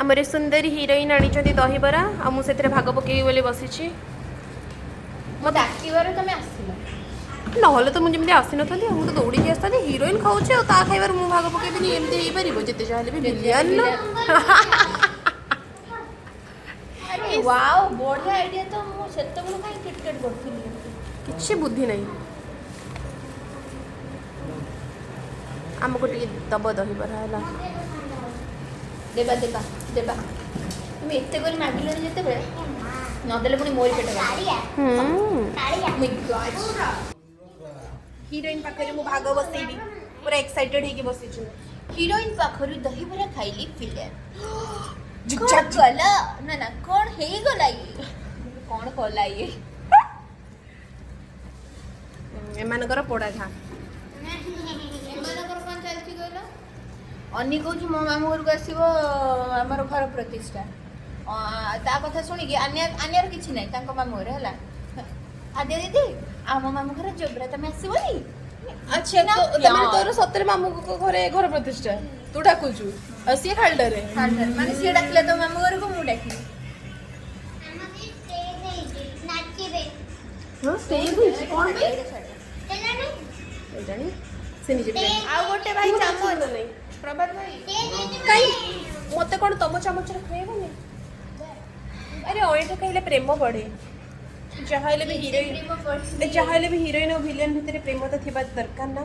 आमर सुंदरी हिरोइन आनी दहीबरा आ मुझे भाग पकई बोली बसी मत डाकिबार तुम आसिला ना तो मुझे आसी ना मुझे दौड़ी आसता हिरोइन खाऊे ता खाइबार मु भाग पकईबिनी एमती हो पार जिते चाहे भी विलियन वाओ बढ़िया आइडिया तो मु सेते बेलू काई क्रिकेट करथिली किछि बुद्धि नहीं आमको टी दब दहीबरा है देबा देबा देबा तुम एते कर मागिले जेते बेले नदेले पुनी मोर पेट हिरोइन पाखे मु भाग बसैबी पूरा एक्साइटेड होके बसी हिरोइन पाखरु दही बरा खाइली फिल्म कौन गला ना ना कौन हे गला ये कौन कला ये एमानकर पोड़ा खा एमानकर कौन चलछि गला अन्नी कहूँ मो मामू घर को आसो आमर घर प्रतिष्ठा ता कथा शुणिकी आनियार किसी ना मामू घर है आद्या दीदी आम मामू घर जोब्रा तुम आसबनी अच्छा तोर सतरे मामू घरे घर प्रतिष्ठा तू डाकुचु सी खालटारे माने सी डाकिले तो मामू घर को मु डाकिली हां स्टेज होई कोन बे एजानी से निजे आ गोटे भाई चामच नहीं प्रभात भाई कई मते कोन तम चामच रे खाइबनी अरे ओइटा खाइले प्रेम बढ़े जहाले भी हीरोइन जहाले भी हीरोइन और विलेन भितर प्रेम तो थिबा दरकार ना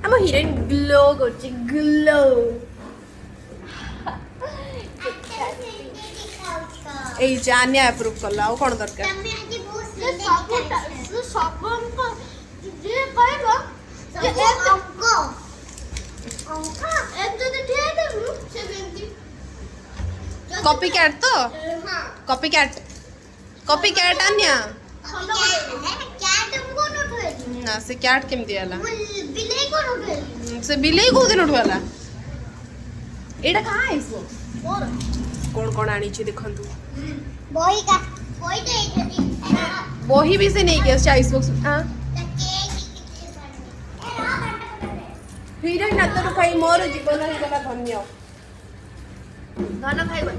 हम हीरोइन ग्लो करछि ग्लो ए जाने अप्रूव करला और कोन दरकार कॉपी कैट तो कॉपी कैट आन्या ना से कैट केमती आला से बिलेई को दिन उठवाला एटा कहां है इसको कौन कौन आनी छी देखंतु बही तो एथि बही भी से नहीं के आइस बॉक्स हां हीरोइन नातर खाई मोर जीवन ही गला धन्य धन खाइबा